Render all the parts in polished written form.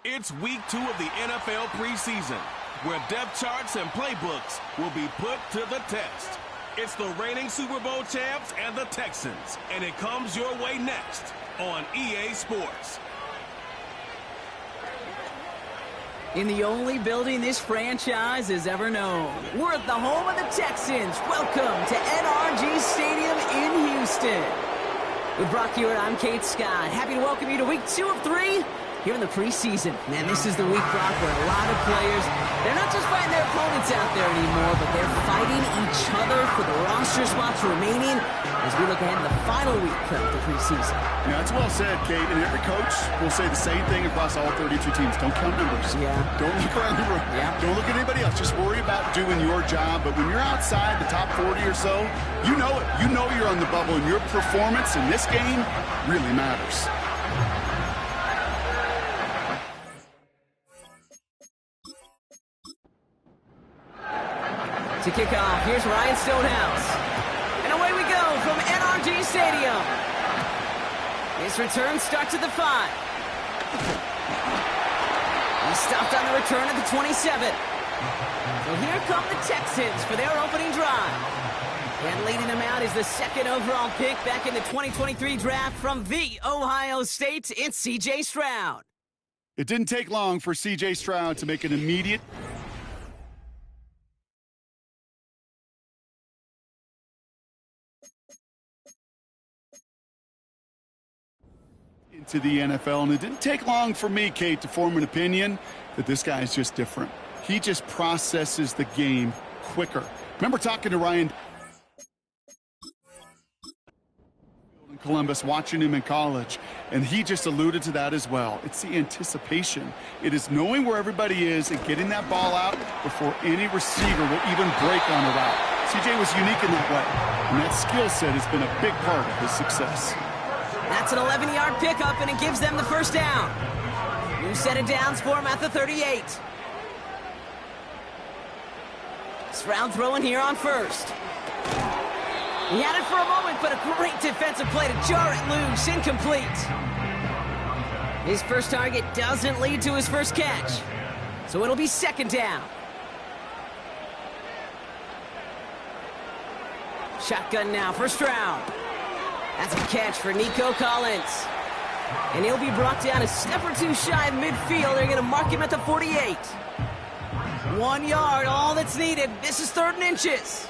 It's week 2 of the NFL preseason, where depth charts and playbooks will be put to the test. It's the reigning Super Bowl champs and the Texans, and it comes your way next on EA Sports. In the only building this franchise has ever known, we're at the home of the Texans. Welcome to NRG Stadium in Houston. With Brock Hewitt, I'm Kate Scott. Happy to welcome you to week 2 of 3 here in the preseason. Man, this is the week, Brock, where a lot of players, they're not just fighting their opponents out there anymore, but they're fighting each other for the roster spots remaining as we look ahead to the final week of the preseason. Yeah, that's well said, Kate. And every coach will say the same thing across all 32 teams. Don't count numbers. Yeah. Don't look around the room. Yeah. Don't look at anybody else. Just worry about doing your job. But when you're outside the top 40 or so, you know it. You know you're on the bubble, and your performance in this game really matters. To kick off, here's Ryan Stonehouse. And away we go from NRG Stadium. His return starts at the 5. He stopped on the return at the 27. So here come the Texans for their opening drive. And leading them out is the second overall pick back in the 2023 draft from the Ohio State. It's C.J. Stroud. It didn't take long for C.J. Stroud to make an immediate into the NFL, and it didn't take long for me, Kate, to form an opinion that this guy is just different. He just processes the game quicker. Remember talking to Ryan in Columbus, watching him in college, and he just alluded to that as well. It's the anticipation. It is knowing where everybody is and getting that ball out before any receiver will even break on a route. CJ was unique in that way, and that skill set has been a big part of his success. That's an 11-yard pickup, and it gives them the first down. New set of downs for him at the 38. Stroud throwing here on first. He had it for a moment, but a great defensive play to jar it loose, incomplete. His first target doesn't lead to his first catch, so it'll be second down. Shotgun now for Stroud. That's a catch for Nico Collins. And he'll be brought down a step or two shy of midfield. They're going to mark him at the 48. 1 yard, all that's needed. This is 3rd and inches.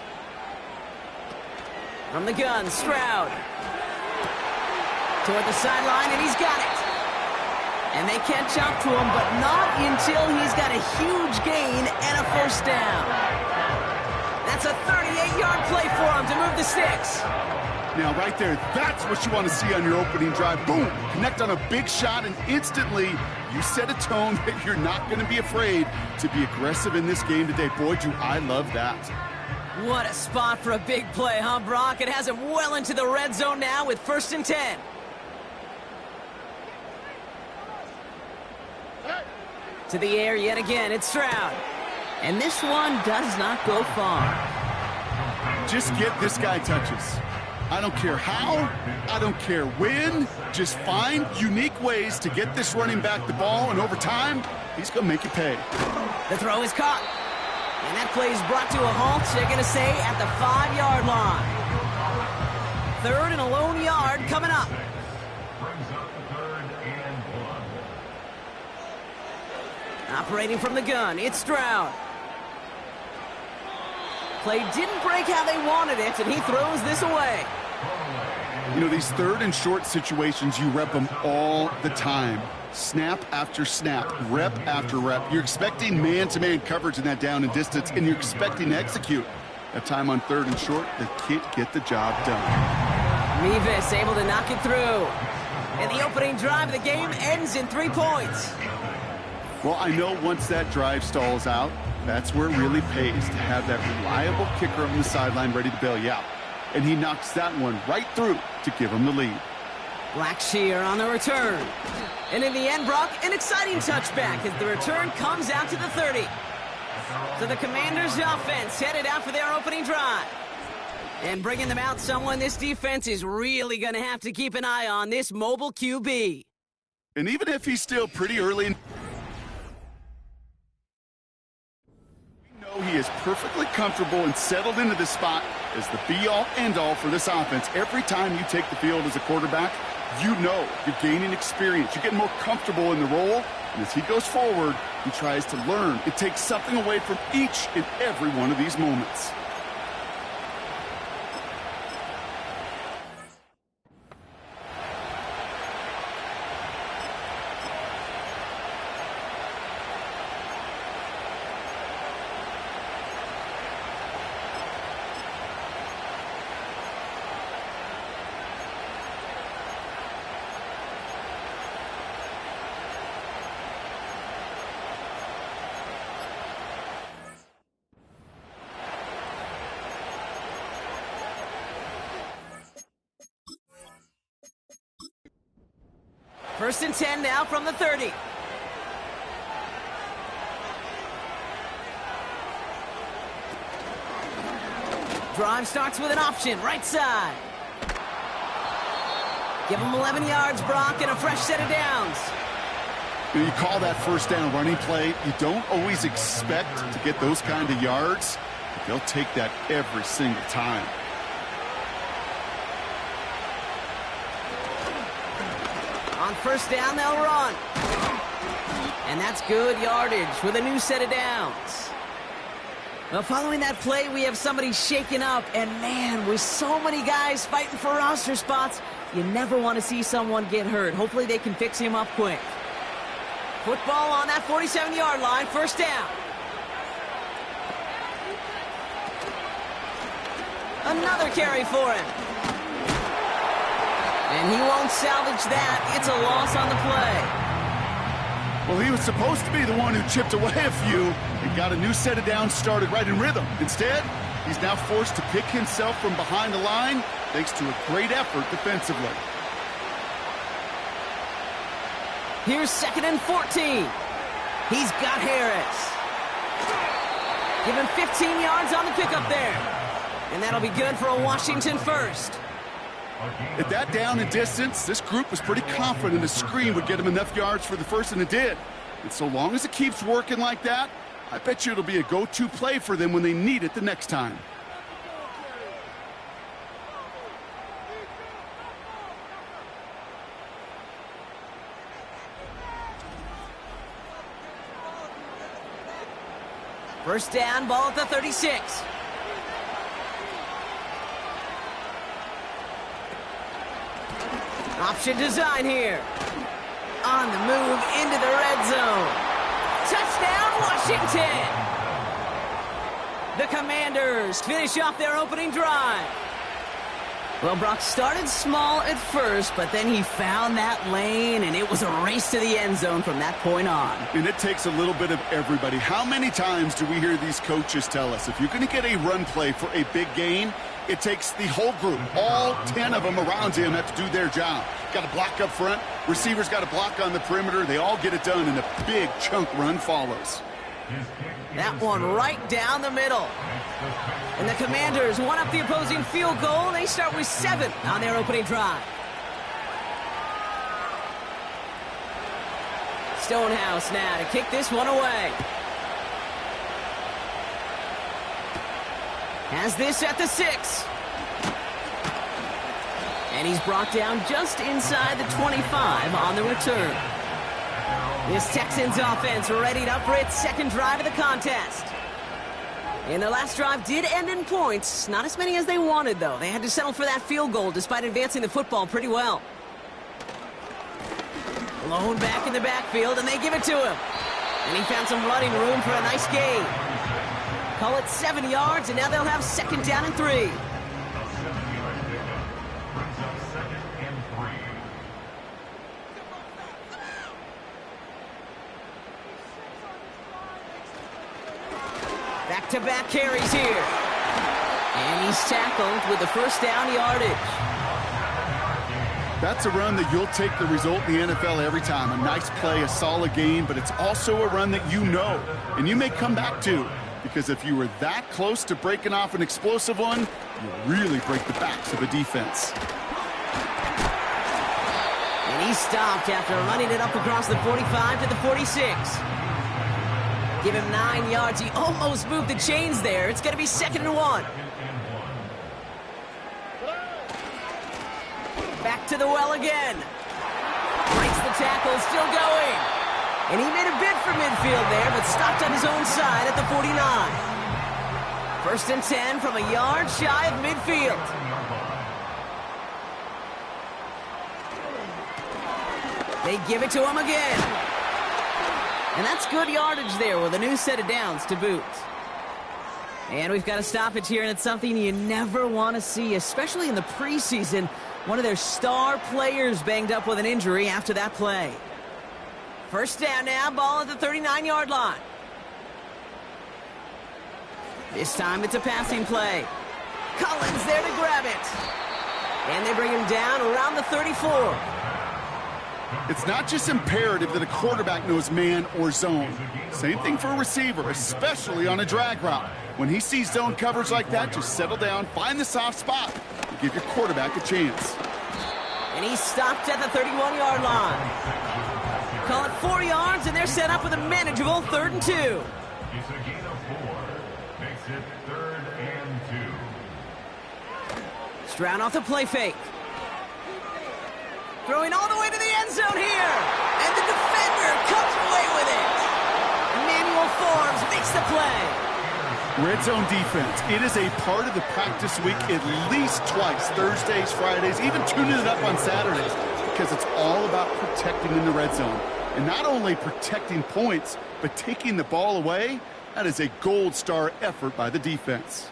From the gun, Stroud. Toward the sideline, and he's got it. And they catch up to him, but not until he's got a huge gain and a first down. That's a 38-yard play for him to move the sticks. Now, right there, that's what you want to see on your opening drive. Boom! Connect on a big shot, and instantly you set a tone that you're not going to be afraid to be aggressive in this game today. Boy, do I love that. What a spot for a big play, huh, Brock? It has him well into the red zone now with 1st and 10. To the air yet again, it's Stroud. And this one does not go far. Just get this guy touches. I don't care how, I don't care when, just find unique ways to get this running back the ball, and over time, he's going to make you pay. The throw is caught. And that play is brought to a halt, they're going to say, at the 5-yard line. 3rd and a lone yard coming up. Operating from the gun, it's Stroud. Play didn't break how they wanted it, and he throws this away. You know, these third and short situations, you rep them all the time. Snap after snap, rep after rep. You're expecting man-to-man coverage in that down and distance, and you're expecting to execute. That time on third and short, they can't get the job done. Revis able to knock it through. And the opening drive of the game ends in 3 points. Well, I know once that drive stalls out, that's where it really pays to have that reliable kicker on the sideline ready to bail you out. And he knocks that one right through to give him the lead. Blackshear on the return. And in the end, Brock, an exciting touchback as the return comes out to the 30. So the Commanders' offense headed out for their opening drive. And bringing them out, someone this defense is really going to have to keep an eye on, this mobile QB. And even if he's still pretty early, we know he is perfectly comfortable and settled into this spot as the be-all, end-all for this offense. Every time you take the field as a quarterback, you know you're gaining experience. You're getting more comfortable in the role. And as he goes forward, he tries to learn. It takes something away from each and every one of these moments. First and 10 now from the 30. Drive starts with an option, right side. Give him 11 yards, Brock, and a fresh set of downs. You call that first down running play. You don't always expect to get those kind of yards, but they'll take that every single time. On first down, they'll run. And that's good yardage with a new set of downs. Well, following that play, we have somebody shaken up. And, man, with so many guys fighting for roster spots, you never want to see someone get hurt. Hopefully they can fix him up quick. Football on that 47-yard line, first down. Another carry for him. And he won't salvage that. It's a loss on the play. Well, he was supposed to be the one who chipped away a few and got a new set of downs started right in rhythm. Instead, he's now forced to pick himself from behind the line thanks to a great effort defensively. Here's 2nd and 14. He's got Harris. Give him 15 yards on the pickup there. And that'll be good for a Washington first. At that down and distance, this group was pretty confident a screen would get him enough yards for the first, and it did. And so long as it keeps working like that, I bet you it'll be a go-to play for them when they need it the next time. First down, ball at the 36. Option design here. On the move into the red zone. Touchdown, Washington! The Commanders finish off their opening drive. Well, Brock started small at first, but then he found that lane, and it was a race to the end zone from that point on. And it takes a little bit of everybody. How many times do we hear these coaches tell us, if you're going to get a run play for a big gain, it takes the whole group, all 10 of them around him have to do their job. Got to block up front, receivers got to block on the perimeter, they all get it done, and a big chunk run follows. That one right down the middle. And the Commanders one up the opposing field goal. They start with 7 on their opening drive. Stonehouse now to kick this one away. Has this at the 6. And he's brought down just inside the 25 on the return. This Texans offense readied up for its second drive of the contest. And their last drive did end in points. Not as many as they wanted, though. They had to settle for that field goal despite advancing the football pretty well. Lone back in the backfield, and they give it to him. And he found some running room for a nice gain. Call it 7 yards, and now they'll have 2nd down and 3. Back-to-back carries here. And he's tackled with the 1st down yardage. That's a run that you'll take the result in the NFL every time. A nice play, a solid game, but it's also a run that you know, and you may come back to, because if you were that close to breaking off an explosive one, you really break the backs of a defense. And he stopped after running it up across the 45 to the 46. Give him 9 yards. He almost moved the chains there. It's going to be 2nd and 1. Back to the well again. Breaks the tackle, still going. And he made a bid for midfield there, but stopped on his own side at the 49. 1st and 10 from a yard shy of midfield. They give it to him again. And that's good yardage there with a new set of downs to boot. And we've got a stoppage here, and it's something you never want to see, especially in the preseason. One of their star players banged up with an injury after that play. 1st down now, ball at the 39-yard line. This time it's a passing play. Collins there to grab it. And they bring him down around the 34. It's not just imperative that a quarterback knows man or zone. Same thing for a receiver, especially on a drag route. When he sees zone coverage like that, just settle down, find the soft spot, and give your quarterback a chance. And he's stopped at the 31-yard line. Call it 4 yards, and they're set up with a manageable 3rd and 2. It's a gain of 4. Makes it 3rd and 2. Stroud off the play fake. Throwing all the way to the end zone here. And the defender comes away with it. Emmanuel Forbes makes the play. Red zone defense. It is a part of the practice week at least twice. Thursdays, Fridays, even tuning it up on Saturdays. Because it's all about protecting in the red zone. And not only protecting points, but taking the ball away. That is a gold star effort by the defense.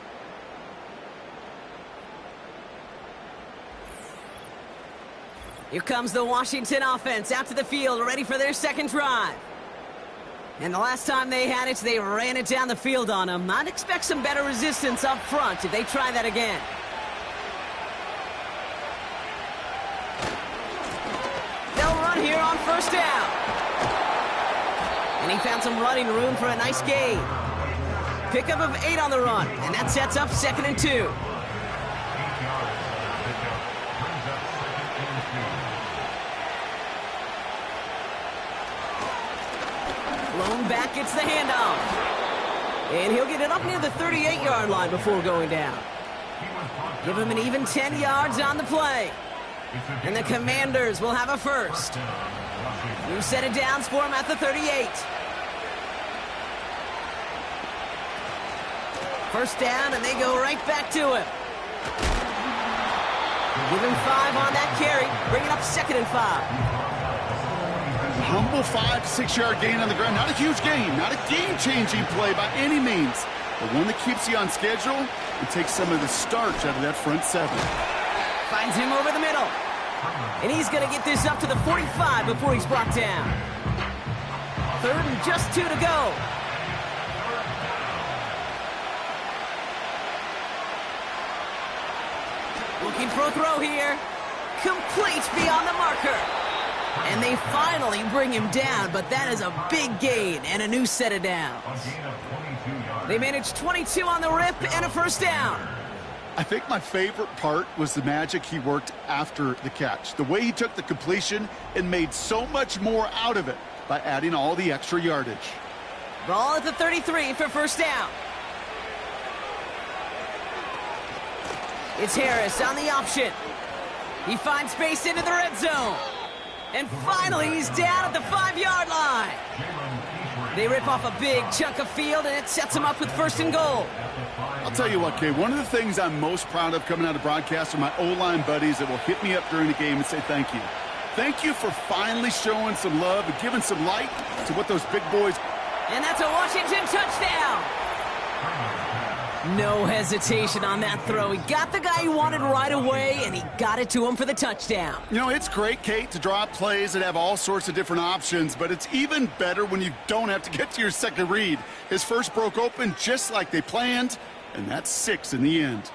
Here comes the Washington offense out to the field, ready for their 2nd drive. And the last time they had it, they ran it down the field on them. I'd expect some better resistance up front if they try that again. They'll run here on 1st down. And he found some running room for a nice gain. Pickup of 8 on the run, and that sets up 2nd and 2. Lone back gets the handoff. And he'll get it up near the 38-yard line before going down. Give him an even 10 yards on the play. And the Commanders will have a 1st. New set of downs for him at the 38. 1st down, and they go right back to him. Give him 5 on that carry. Bring it up 2nd and 5. Humble 5 to 6 yard gain on the ground. Not a huge gain, not a game-changing play by any means, but one that keeps you on schedule and takes some of the starch out of that front 7. Finds him over the middle. And he's going to get this up to the 45 before he's brought down. 3rd and just 2 to go. Looking for a throw here. Complete beyond the marker. And they finally bring him down, but that is a big gain and a new set of downs. They managed 22 on the rip and a 1st down. I think my favorite part was the magic he worked after the catch. The way he took the completion and made so much more out of it by adding all the extra yardage. Ball at the 33 for 1st down. It's Harris on the option. He finds space into the red zone. And finally, he's down at the 5-yard line. They rip off a big chunk of field, and it sets them up with 1st and goal. I'll tell you what, Kay, one of the things I'm most proud of coming out of broadcast are my O-line buddies that will hit me up during the game and say thank you. Thank you for finally showing some love and giving some light to what those big boys. And that's a Washington touchdown. No hesitation on that throw. He got the guy he wanted right away, and he got it to him for the touchdown. You know, it's great, Kate, to draw up plays that have all sorts of different options, but it's even better when you don't have to get to your second read. His first broke open just like they planned, and that's 6 in the end.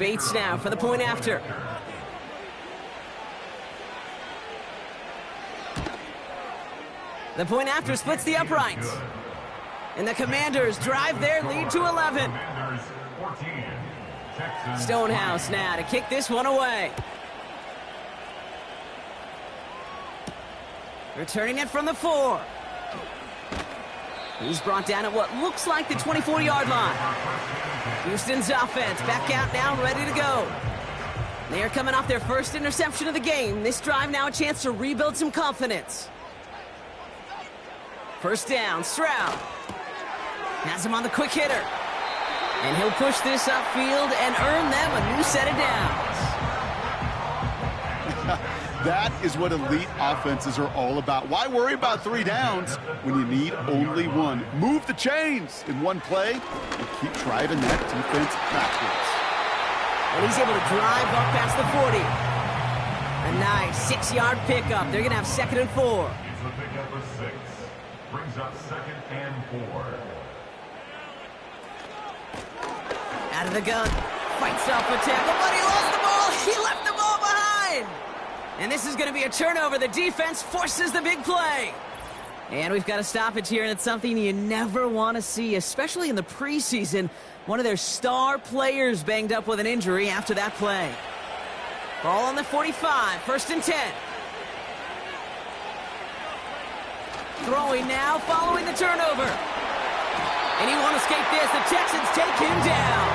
Bates now for the point after. The point after splits the uprights. And the Commanders drive their lead to 11. Stonehouse now to kick this one away. Returning it from the 4. He's brought down at what looks like the 24-yard line. Houston's offense back out now, ready to go. They are coming off their first interception of the game. This drive now a chance to rebuild some confidence. First down, Stroud. Has him on the quick hitter. And he'll push this upfield and earn them a new set of downs. That is what elite offenses are all about. Why worry about 3 downs when you need only 1? Move the chains in one play and keep driving that defense backwards. And he's able to drive up past the 40. A nice 6-yard pickup. They're going to have 2nd and 4. It's the pickup of 6. Brings up 2nd and 4. Out of the gun. Fights off a tackle, but he lost the ball. He left the ball behind. And this is going to be a turnover. The defense forces the big play. And we've got a stoppage here, and it's something you never want to see, especially in the preseason. One of their star players banged up with an injury after that play. Ball on the 45, 1st and 10. Throwing now, following the turnover. And he won't escape this. The Texans take him down.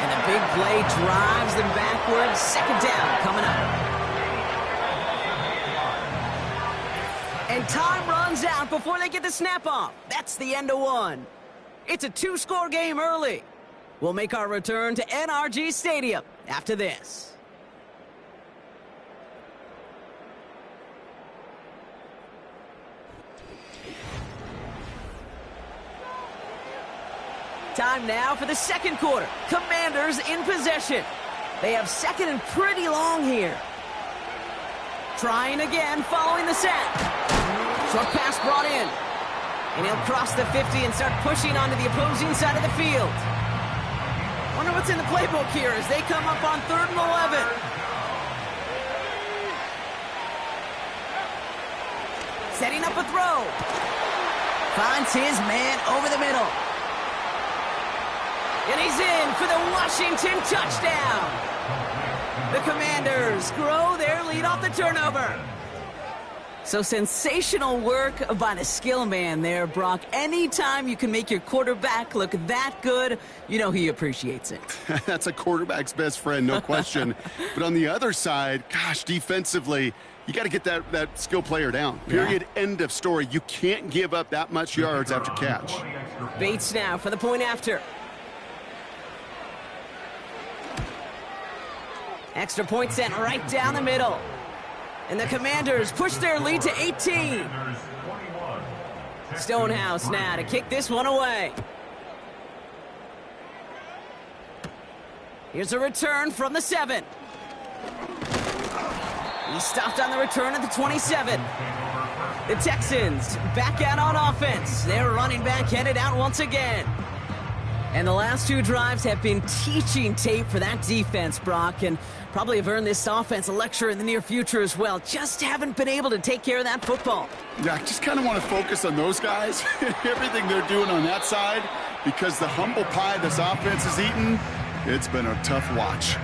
And the big play drives them backwards. 2nd down coming up. And time runs out before they get the snap off. That's the end of 1. It's a 2-score game early. We'll make our return to NRG Stadium after this. Time now for the 2nd quarter. Commanders in possession. They have 2nd and pretty long here. Trying again following the set. Short pass brought in. And he'll cross the 50 and start pushing onto the opposing side of the field. Wonder what's in the playbook here as they come up on 3rd and 11. Setting up a throw. Finds his man over the middle. And he's in for the Washington touchdown. The Commanders grow their lead off the turnover. So sensational work by the skill man there, Brock. Anytime you can make your quarterback look that good, you know he appreciates it. That's a quarterback's best friend, no question. But on the other side, gosh, defensively, you got to get that skill player down. Period, end of story. You can't give up that much yards after catch. Bates now for the point after. Extra point sent right down the middle. And the Commanders push their lead to 18. Stonehouse now to kick this one away. Here's a return from the 7. He stopped on the return at the 27. The Texans back out on offense. Their running back headed out once again. And the last 2 drives have been teaching tape for that defense, Brock, and probably have earned this offense a lecture in the near future as well. Just haven't been able to take care of that football. Yeah, I just kind of want to focus on those guys, everything they're doing on that side, because the humble pie this offense has eaten, it's been a tough watch.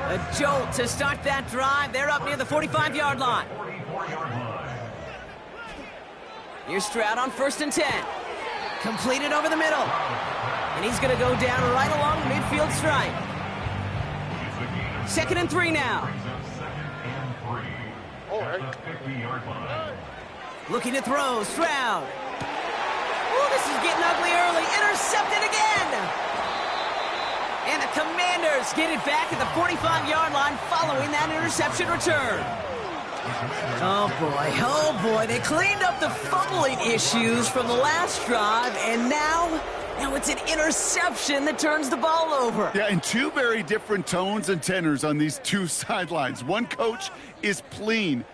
A jolt to start that drive. They're up near the 45-yard line. Here's Stroud on 1st and 10. Completed over the middle. And he's going to go down right along the midfield stripe. 2nd and 3 now. 3 at the 50-yard line. Looking to throw, Stroud. Oh, this is getting ugly early. Intercepted again. And the Commanders get it back at the 45-yard line following that interception return. Oh boy, they cleaned up the fumbling issues from the last drive, and now it's an interception that turns the ball over. Yeah, and two very different tones and tenors on these two sidelines. One coach is pleading,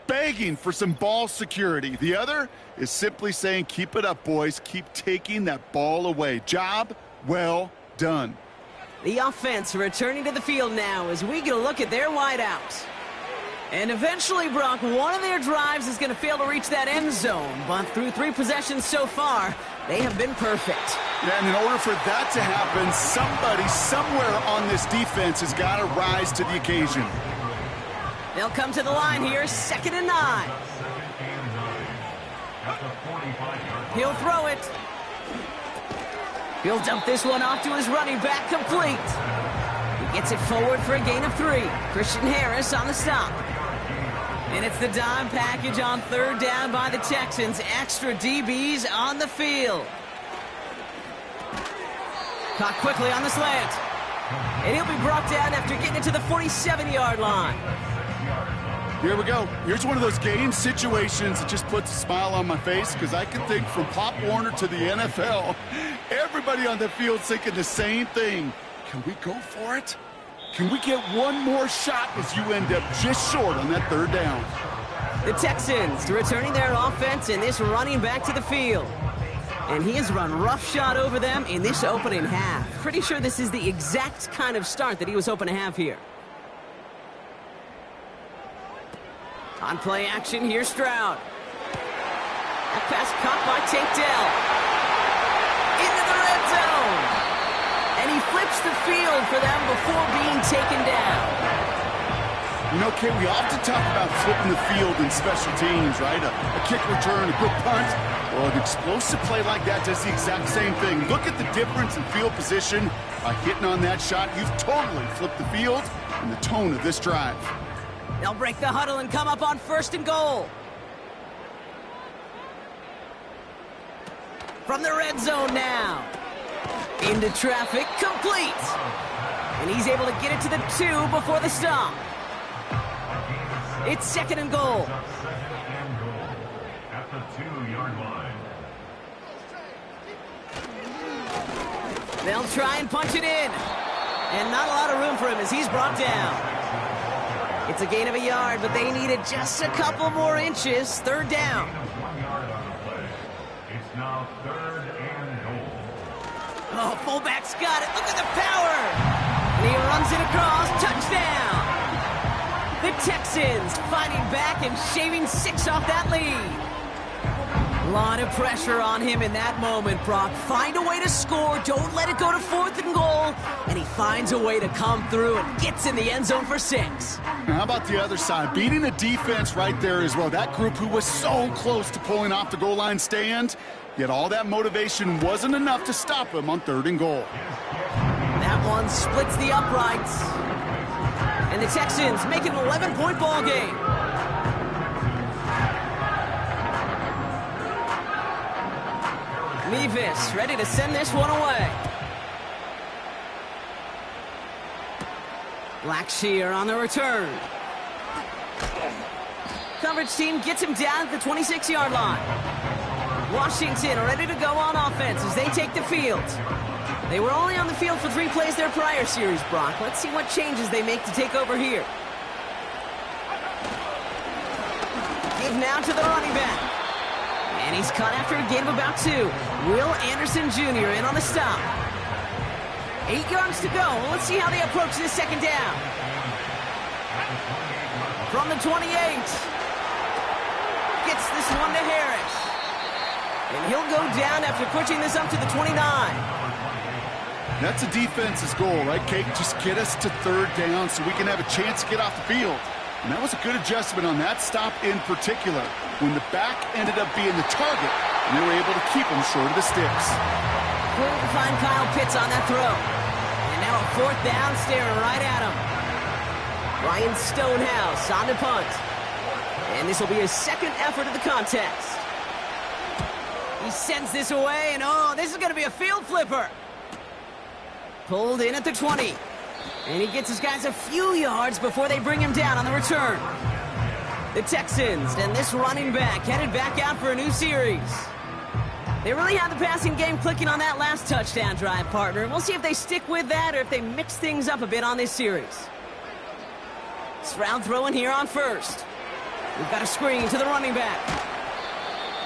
begging for some ball security. The other is simply saying, keep it up, boys. Keep taking that ball away. Job well done. The offense returning to the field now as we get a look at their wideouts. And eventually, Brock, one of their drives is going to fail to reach that end zone. But through 3 possessions so far, they have been perfect. Yeah, and in order for that to happen, somebody somewhere on this defense has got to rise to the occasion. They'll come to the line here, 2nd and 9. He'll throw it. He'll dump this one off to his running back, complete. He gets it forward for a gain of 3. Christian Harris on the stop. And it's the dime package on 3rd down by the Texans. Extra DBs on the field. Caught quickly on the slant. And he'll be brought down after getting it to the 47-yard line. Here we go. Here's one of those game situations that just puts a smile on my face because I can think from Pop Warner to the NFL, everybody on the field thinking the same thing. Can we go for it? Can we get one more shot as you end up just short on that 3rd down? The Texans returning their offense and this running back to the field. And he has run roughshod over them in this opening half. Pretty sure this is the exact kind of start that he was hoping to have here. On play action, here's Stroud. That pass caught by Tank Dell. Into the red zone. And he flips the field for them before being taken down. You know, Kate, we often talk about flipping the field in special teams, right? A kick return, a good punt. Well, an explosive play like that does the exact same thing. Look at the difference in field position. By hitting on that shot, you've totally flipped the field and the tone of this drive. They'll break the huddle and come up on 1st and goal. From the red zone now. Into traffic, complete. And he's able to get it to the 2 before the stop. It's 2nd and goal. At the 2-yard line. They'll try and punch it in. And not a lot of room for him as he's brought down. It's a gain of 1 yard, but they needed just a couple more inches. 3rd down. 1 yard on the play. It's now 3rd and goal. Oh, fullback's got it. Look at the power. And he runs it across. Touchdown. The Texans fighting back and shaving 6 off that lead. A lot of pressure on him in that moment, Brock. Find a way to score. Don't let it go to 4th and goal. And he finds a way to come through and gets in the end zone for 6. Now, how about the other side? Beating the defense right there as well. That group who was so close to pulling off the goal line stand, yet all that motivation wasn't enough to stop him on 3rd and goal. That one splits the uprights. And the Texans make it an 11-point ball game. Mevis ready to send this one away. Blackshear on the return. Coverage team gets him down at the 26-yard line. Washington ready to go on offense as they take the field. They were only on the field for 3 plays their prior series, Brock. Let's see what changes they make to take over here. Give now to the running back. And he's caught after a gain of about 2. Will Anderson Jr. in on the stop. 8 yards to go. Let's see how they approach this 2nd down. From the 28. Gets this one to Harris. And he'll go down after pushing this up to the 29. That's a defense's goal, right, Kate? Just get us to 3rd down so we can have a chance to get off the field. And that was a good adjustment on that stop in particular, when the back ended up being the target, and they were able to keep him short of the sticks. Couldn't find Kyle Pitts on that throw. And now a 4th down staring right at him. Ryan Stonehouse on the punt. And this will be his second effort of the contest. He sends this away, and oh, this is going to be a field flipper. Pulled in at the 20. And he gets his guys a few yards before they bring him down on the return. The Texans and this running back headed back out for a new series. They really had the passing game clicking on that last touchdown drive, partner. We'll see if they stick with that or if they mix things up a bit on this series. Stroud throwing here on first. We've got a screen to the running back.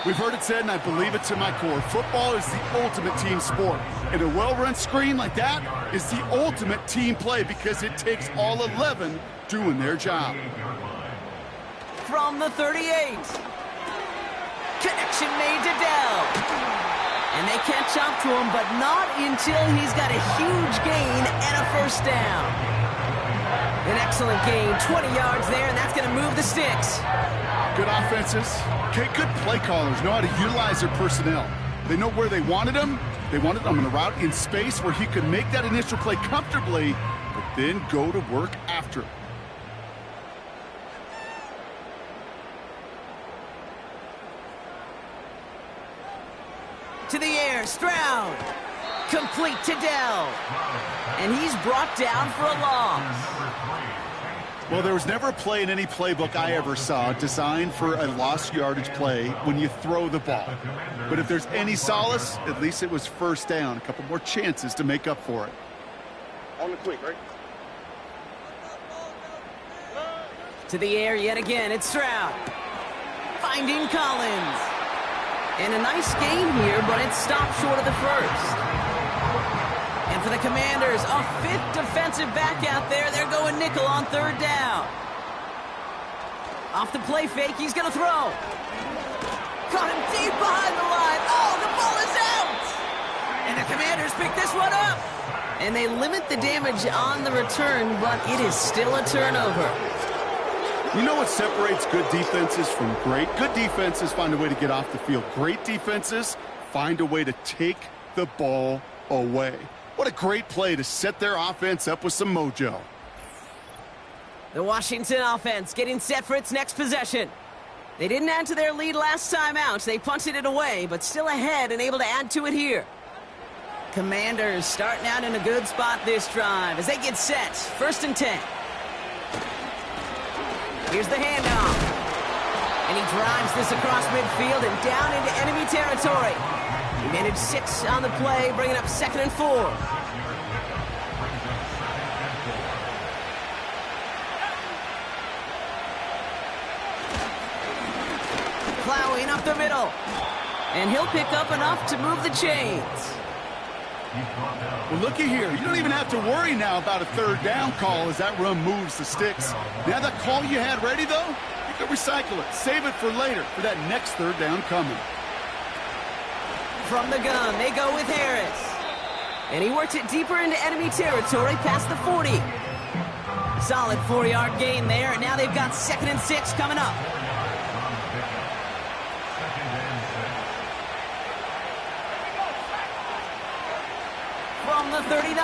We've heard it said, and I believe it to my core, football is the ultimate team sport. And a well-run screen like that is the ultimate team play because it takes all 11 doing their job. From the 38. Connection made to Dell. And they catch up to him, but not until he's got a huge gain and a first down. An excellent gain, 20 yards there, and that's going to move the sticks. Good offenses. Okay, good play callers know how to utilize their personnel. They know where they wanted him. They wanted him on a route in space where he could make that initial play comfortably, but then go to work after. To the air, Stroud. Complete to Dell. And he's brought down for a loss. Well, there was never a play in any playbook I ever saw designed for a lost yardage play when you throw the ball. But if there's any solace, at least it was first down. A couple more chances to make up for it. On the quick, right? To the air yet again, it's Stroud. Finding Collins. And a nice gain here, but it stopped short of the first. And for the Commanders, a fifth defensive back out there. They're going nickel on third down. Off the play fake, he's going to throw. Caught him deep behind the line. Oh, the ball is out! And the Commanders pick this one up. And they limit the damage on the return, but it is still a turnover. You know what separates good defenses from great? Good defenses find a way to get off the field. Great defenses find a way to take the ball away. What a great play to set their offense up with some mojo. The Washington offense getting set for its next possession. They didn't add to their lead last time out. They punted it away, but still ahead and able to add to it here. Commanders starting out in a good spot this drive as they get set. 1st and 10. Here's the handoff. And he drives this across midfield and down into enemy territory. He managed 6 on the play, bringing up 2nd and 4. Plowing up the middle. And he'll pick up enough to move the chains. Well, looky here. You don't even have to worry now about a third down call as that run moves the sticks. Now that call you had ready, though, you can recycle it. Save it for later for that next third down coming. From the gun, they go with Harris. And he works it deeper into enemy territory past the 40. Solid 4-yard gain there, and now they've got 2nd and 6 coming up. From the 39.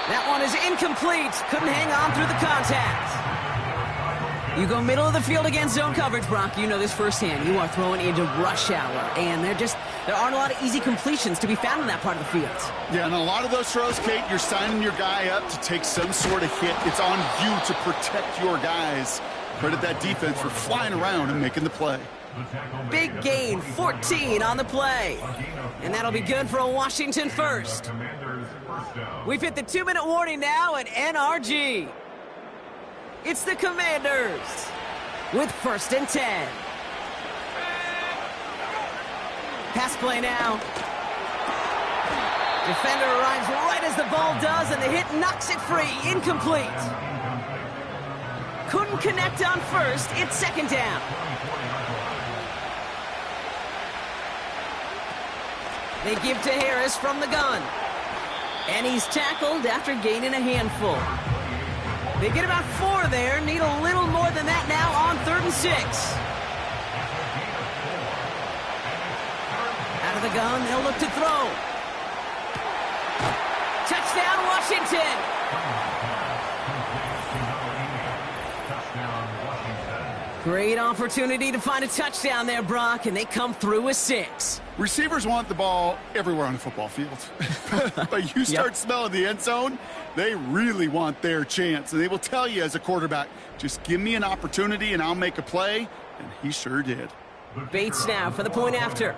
That one is incomplete. Couldn't hang on through the contact. You go middle of the field against zone coverage, Brock. You know this firsthand. You are throwing into rush hour, and there aren't a lot of easy completions to be found in that part of the field. Yeah, and a lot of those throws, Kate, you're signing your guy up to take some sort of hit. It's on you to protect your guys. Credit that defense for flying around and making the play. Big gain, 14 on the play. And that'll be good for a Washington first. We've hit the 2-minute warning now at NRG. It's the Commanders with 1st and 10. Pass play now. Defender arrives right as the ball does, and the hit knocks it free. Incomplete. Couldn't connect on first. It's 2nd down. They give to Harris from the gun. And he's tackled after gaining a handful. They get about 4 there. Need a little more than that now on 3rd and 6. Out of the gun, they'll look to throw. Touchdown, Washington. Great opportunity to find a touchdown there, Brock, and they come through with 6. Receivers want the ball everywhere on the football field. But you start smelling the end zone, they really want their chance. And they will tell you as a quarterback, just give me an opportunity and I'll make a play. And he sure did. Bates now for the point after.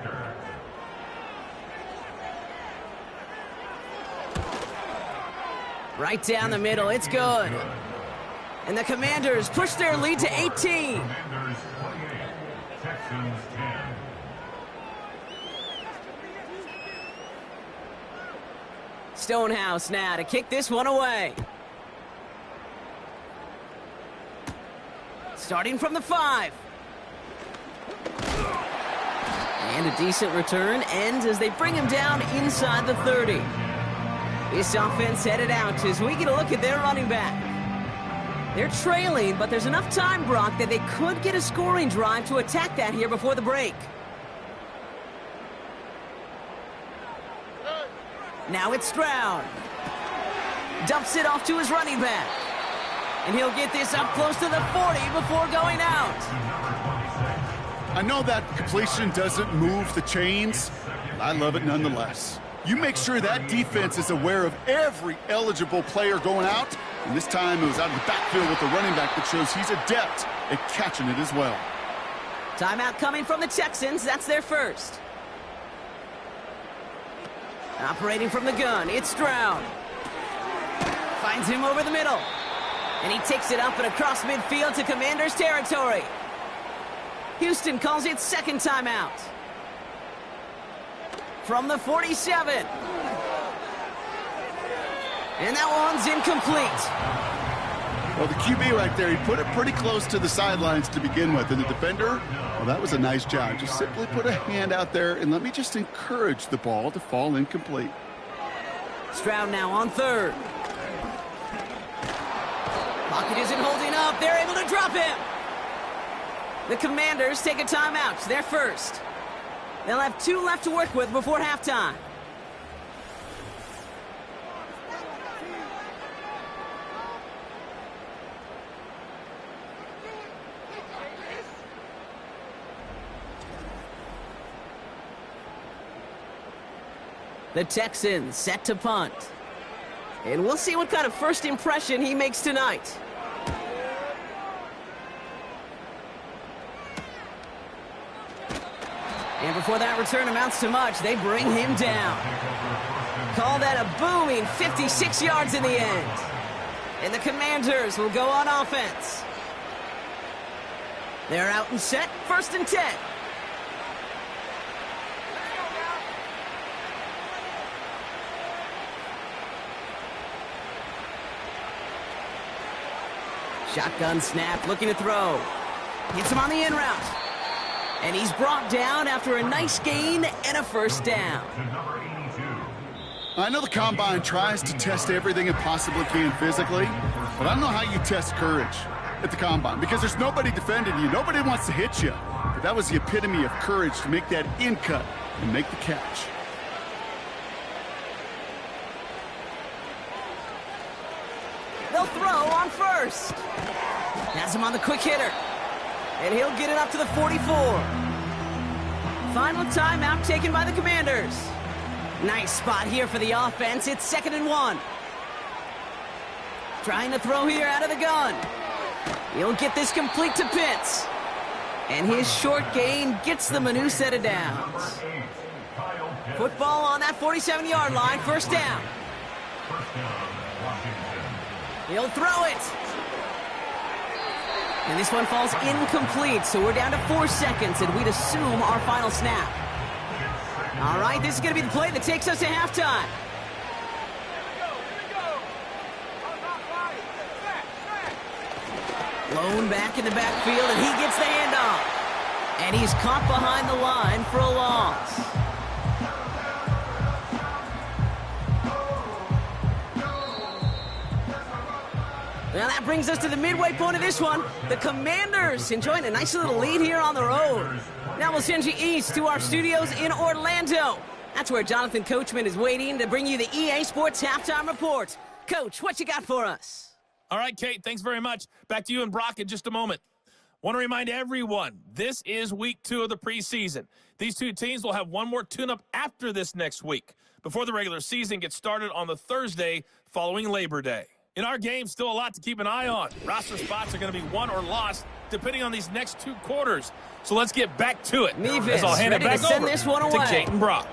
Right down the middle, it's good. And the Commanders push their lead to 18. Commanders 28, Texans 10. Stonehouse now to kick this one away. Starting from the 5. And a decent return ends as they bring him down inside the 30. This offense headed out as we get a look at their running back. They're trailing, but there's enough time, Brock, that they could get a scoring drive to attack that here before the break. Now it's Stroud. Dumps it off to his running back. And he'll get this up close to the 40 before going out. I know that completion doesn't move the chains, but I love it nonetheless. You make sure that defense is aware of every eligible player going out. And this time it was out of the backfield with the running back that shows he's adept at catching it as well. Timeout coming from the Texans. That's their first. Operating from the gun, it's Stroud. Finds him over the middle. And he takes it up and across midfield to Commanders territory. Houston calls it second timeout. From the 47. And that one's incomplete. Well, the QB right there, he put it pretty close to the sidelines to begin with. And the defender, well, that was a nice job. Just simply put a hand out there and let me just encourage the ball to fall incomplete. Stroud now on third. Pocket isn't holding up. They're able to drop him. The Commanders take a timeout. They're first. They'll have 2 left to work with before halftime. The Texans set to punt. And we'll see what kind of first impression he makes tonight. And before that return amounts to much, they bring him down. Call that a booming 56 yards in the end. And the Commanders will go on offense. They're out and set, 1st and 10. Shotgun snap, looking to throw. Hits him on the in route. And he's brought down after a nice gain and a first down. I know the Combine tries to test everything it possibly can physically, but I don't know how you test courage at the Combine because there's nobody defending you. Nobody wants to hit you. But that was the epitome of courage to make that in cut and make the catch. They'll throw on first. Has him on the quick hitter. And he'll get it up to the 44. Final timeout taken by the Commanders. Nice spot here for the offense. It's 2nd and 1. Trying to throw here out of the gun. He'll get this complete to Pitts. And his short gain gets them a new set of downs. Football on that 47-yard line. First down. He'll throw it. And this one falls incomplete, so we're down to 4 seconds, and we'd assume our final snap. All right, this is going to be the play that takes us to halftime. Blown back in the backfield, and he gets the handoff. And he's caught behind the line for a loss. Now that brings us to the midway point of this one. The Commanders enjoying a nice little lead here on the road. Now we'll send you east to our studios in Orlando. That's where Jonathan Coachman is waiting to bring you the EA Sports Halftime Report. Coach, what you got for us? All right, Kate, thanks very much. Back to you and Brock in just a moment. Want to remind everyone, this is week 2 of the preseason. These two teams will have one more tune-up after this next week, before the regular season gets started on the Thursday following Labor Day. In our game, still a lot to keep an eye on. Roster spots are going to be won or lost depending on these next 2 quarters. So let's get back to it. Mevis, as I'll hand it back send over this one to away. Jayden Brock.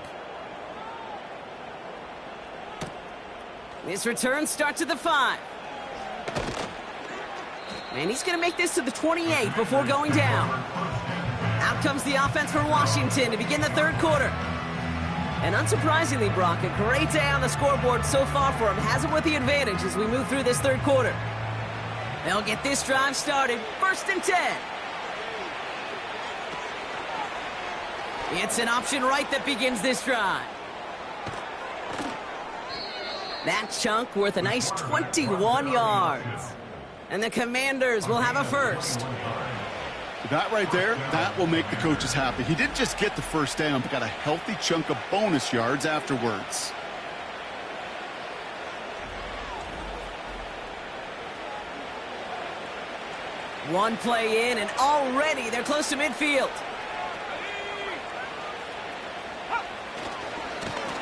This return starts at the 5. And he's going to make this to the 28 before going down. Out comes the offense for Washington to begin the third quarter. And unsurprisingly, Brock, a great day on the scoreboard so far for him. Has it with the advantage as we move through this third quarter. They'll get this drive started. 1st and 10. It's an option right that begins this drive. That chunk worth a nice 21 yards. And the Commanders will have a first. That right there, that will make the coaches happy. He didn't just get the first down, but got a healthy chunk of bonus yards afterwards. One play in, and already they're close to midfield.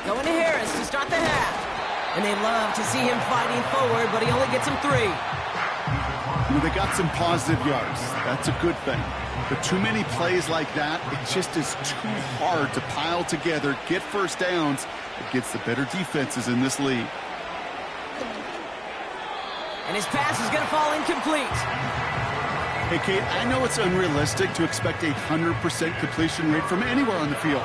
Going to Harris to start the half. And they love to see him fighting forward, but he only gets him 3. They got some positive yards. That's a good thing. But too many plays like that, it just is too hard to pile together, get first downs against the better defenses in this league. And his pass is going to fall incomplete. Hey, Kate, I know it's unrealistic to expect a 100% completion rate from anywhere on the field.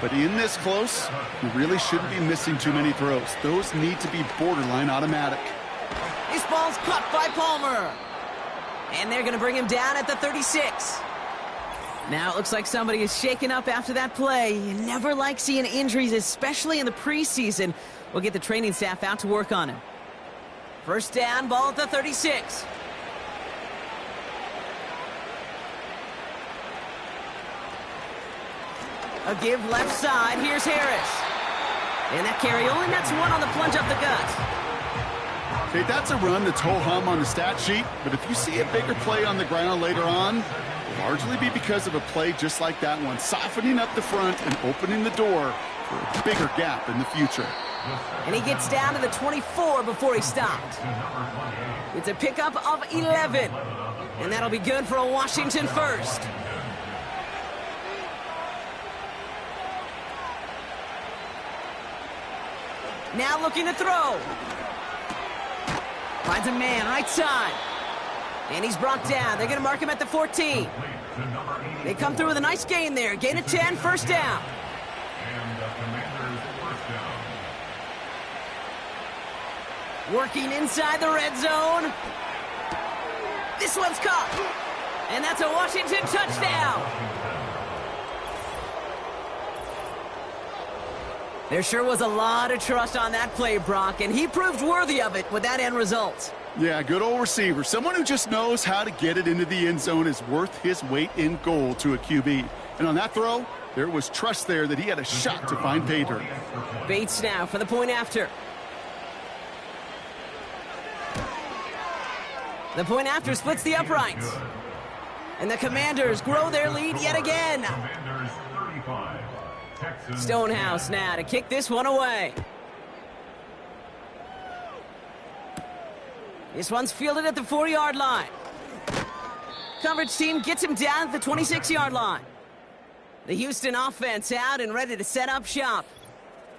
But in this close, you really shouldn't be missing too many throws. Those need to be borderline automatic. This ball's caught by Palmer. And they're going to bring him down at the 36. Now it looks like somebody is shaken up after that play. You never like seeing injuries, especially in the preseason. We'll get the training staff out to work on him. First down, ball at the 36. A give left side. Here's Harris. And that carry only nets 1 on the plunge up the gut. Okay, that's a run that's ho-hum on the stat sheet, but if you see a bigger play on the ground later on, it'll largely be because of a play just like that one, softening up the front and opening the door for a bigger gap in the future. And he gets down to the 24 before he stopped. It's a pickup of 11. And that'll be good for a Washington first. Now looking to throw. Finds a man right side. And he's brought down. They're going to mark him at the 14. They come through with a nice gain there. Gain of 10, first down. Working inside the red zone. This one's caught. And that's a Washington touchdown. There sure was a lot of trust on that play, Brock, and he proved worthy of it with that end result. Yeah, good old receiver. Someone who just knows how to get it into the end zone is worth his weight in gold to a QB. And on that throw, there was trust there that he had a shot to find pay dirt. Bates now for the point after. The point after splits the uprights. And the Commanders grow their lead yet again. Stonehouse now to kick this one away. This one's fielded at the 4-yard line. Coverage team gets him down at the 26-yard line. The Houston offense out and ready to set up shop.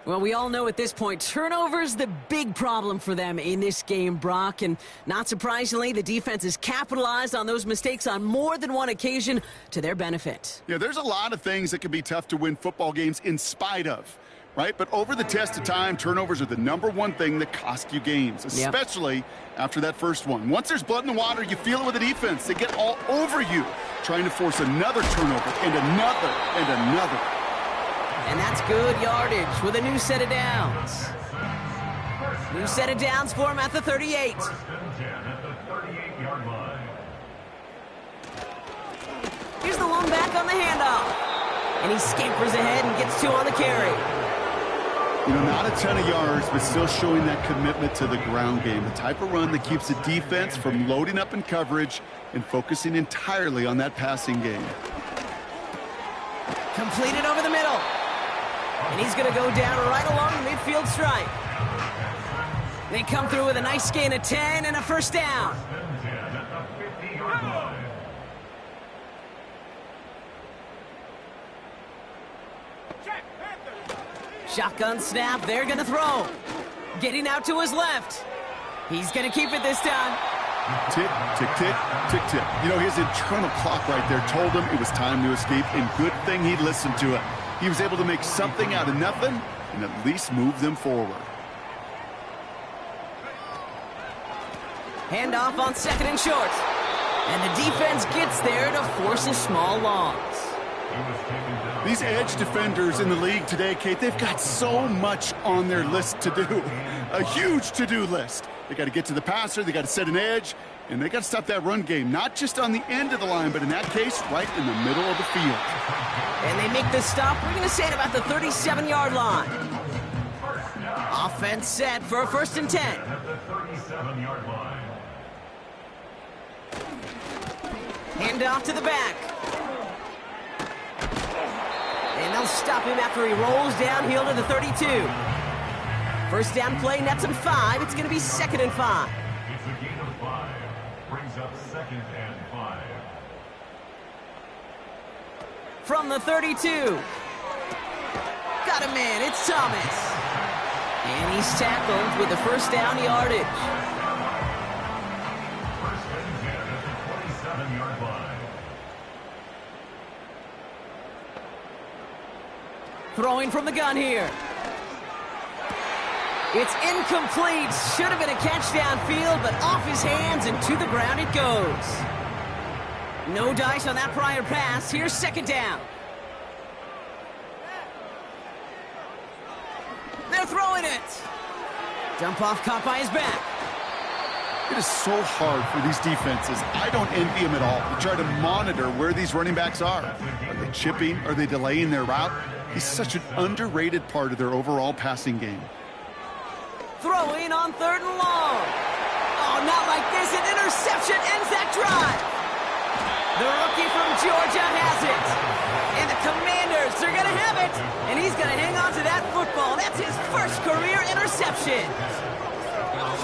Well, we all know at this point, turnovers the big problem for them in this game, Brock. And not surprisingly, the defense has capitalized on those mistakes on more than one occasion to their benefit. Yeah, there's a lot of things that can be tough to win football games in spite of, right? But over the test of time, turnovers are the #1 thing that cost you games, especially after that first one. Once there's blood in the water, you feel it with the defense. They get all over you, trying to force another turnover and another and another. And that's good yardage with a new set of downs. New set of downs for him at the 38. Here's the one back on the handoff. And he scampers ahead and gets 2 on the carry. You know, not a ton of yards, but still showing that commitment to the ground game. The type of run that keeps the defense from loading up in coverage and focusing entirely on that passing game. Completed over the middle. And he's going to go down right along the midfield stripe. They come through with a nice gain of 10 and a first down. Shotgun snap, they're going to throw. Getting out to his left. He's going to keep it this time. Tick, tick, tick, tick, tick. You know, his internal clock right there told him it was time to escape, and good thing he listened to it. He was able to make something out of nothing and at least move them forward. Handoff on second and short. And the defense gets there to force a small loss. These edge defenders in the league today, Kate, they've got so much on their list to do. A huge to-do list. They got to get to the passer, they got to set an edge, and they got to stop that run game, not just on the end of the line, but in that case, right in the middle of the field. And they make the stop, we're going to say at about the 37-yard line. Offense set for a 1st and 10. At the 37-yard line. Handoff to the back. And they'll stop him after he rolls downhill to the 32. First down play, nets him 5. It's going to be 2nd and 5. It's a gain of 5. Brings up 2nd and 5. From the 32. Got a man, it's Thomas. And he's tackled with the first down yardage. First and 10 at the 27-yard line. Throwing from the gun here. It's incomplete. Should have been a catch downfield, but off his hands and to the ground it goes. No dice on that prior pass. Here's 2nd down. They're throwing it. Dump off caught by his back. It is so hard for these defenses. I don't envy them at all. To try to monitor where these running backs are. Are they chipping? Are they delaying their route? He's such an underrated part of their overall passing game. Throwing on 3rd and long. Oh, not like this. An interception ends that drive. The rookie from Georgia has it. And the Commanders, they're going to have it. And he's going to hang on to that football. That's his first career interception.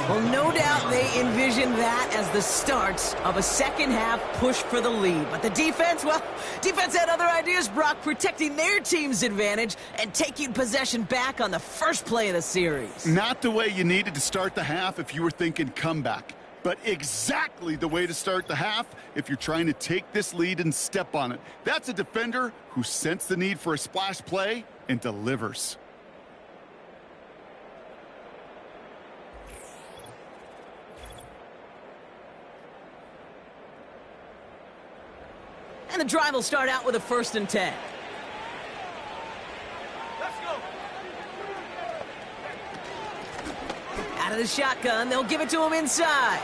Well, no doubt they envisioned that as the start of a second-half push for the lead. But the defense, well, defense had other ideas, Brock, protecting their team's advantage and taking possession back on the first play of the series. Not the way you needed to start the half if you were thinking comeback, but exactly the way to start the half if you're trying to take this lead and step on it. That's a defender who sensed the need for a splash play and delivers. And the drive will start out with a 1st and 10. Let's go. Out of the shotgun, they'll give it to him inside.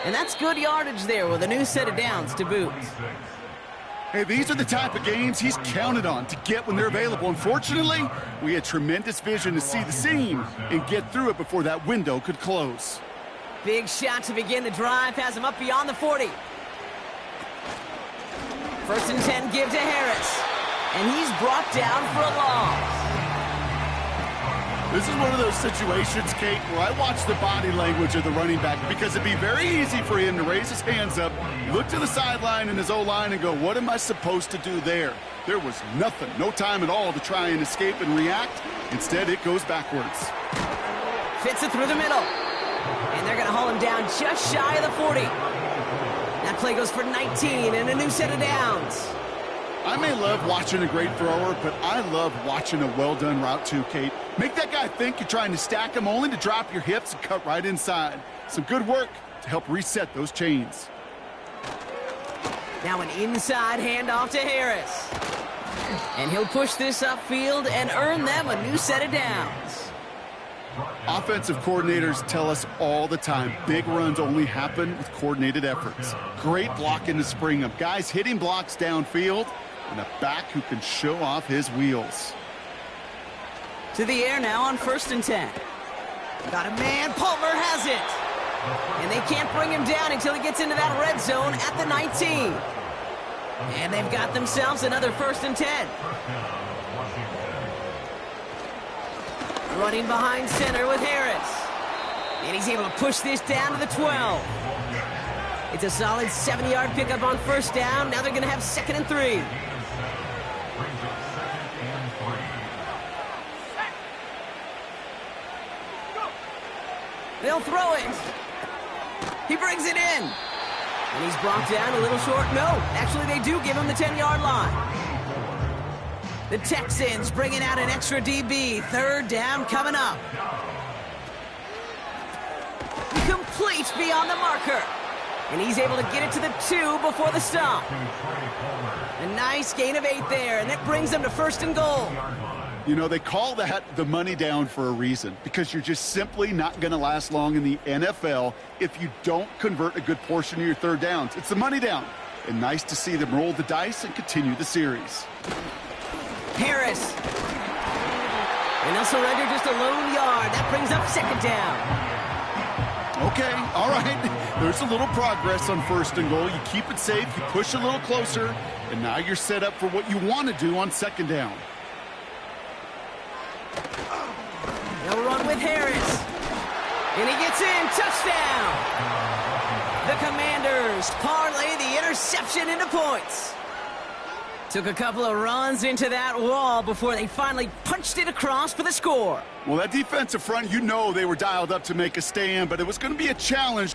And that's good yardage there with a new set of downs to boot. Hey, these are the type of games he's counted on to get when they're available. Unfortunately, we had tremendous vision to see the seam and get through it before that window could close. Big shot to begin the drive, has him up beyond the 40. 1st and 10 give to Harris. And he's brought down for a loss. This is one of those situations, Kate, where I watch the body language of the running back because it'd be very easy for him to raise his hands up, look to the sideline in his O-line and go, what am I supposed to do there? There was nothing, no time at all to try and escape and react. Instead, it goes backwards. Fits it through the middle. And they're going to haul him down just shy of the 40. That play goes for 19 and a new set of downs. I may love watching a great thrower, but I love watching a well-done route too, Kate. Make that guy think you're trying to stack him only to drop your hips and cut right inside. Some good work to help reset those chains. Now an inside handoff to Harris. And he'll push this upfield and earn them a new set of downs. Offensive coordinators tell us all the time, big runs only happen with coordinated efforts. Great blocking to spring them. Guys hitting blocks downfield and a back who can show off his wheels. To the air now on 1st and 10. Got a man. Palmer has it. And they can't bring him down until he gets into that red zone at the 19. And they've got themselves another 1st and 10. Running behind center with Harris. And he's able to push this down to the 12. It's a solid 70-yard pickup on 1st down. Now they're going to have 2nd and 3. They'll throw it. He brings it in. And he's brought down a little short. No, actually they do give him the 10-yard line. The Texans bringing out an extra DB. 3rd down coming up. Complete beyond the marker. And he's able to get it to the 2 before the stop. A nice gain of 8 there, and that brings them to 1st and goal. You know, they call that the money down for a reason, because you're just simply not going to last long in the NFL if you don't convert a good portion of your 3rd downs. It's the money down. And nice to see them roll the dice and continue the series. Harris. And they'll surrender just a lone yard. That brings up 2nd down. Okay, all right. There's a little progress on 1st and goal. You keep it safe, you push a little closer, and now you're set up for what you want to do on 2nd down. They'll run with Harris. And he gets in. Touchdown! The Commanders parlay the interception into points. Took a couple of runs into that wall before they finally punched it across for the score. Well, that defensive front, you know they were dialed up to make a stand, but it was going to be a challenge.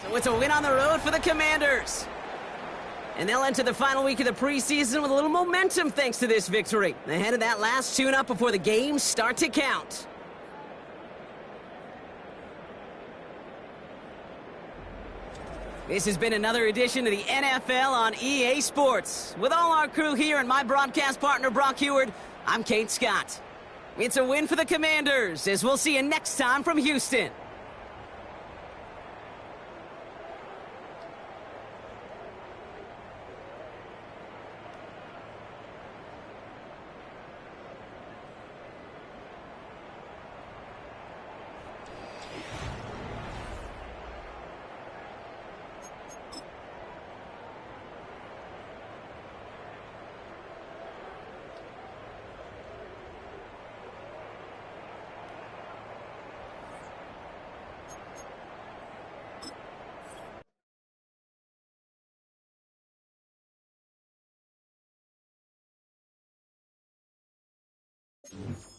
So it's a win on the road for the Commanders. And they'll enter the final week of the preseason with a little momentum thanks to this victory. Ahead of that last tune-up before the games start to count. This has been another edition of the NFL on EA Sports. With all our crew here and my broadcast partner, Brock Heward, I'm Kate Scott. It's a win for the Commanders, as we'll see you next time from Houston. Mm-hmm.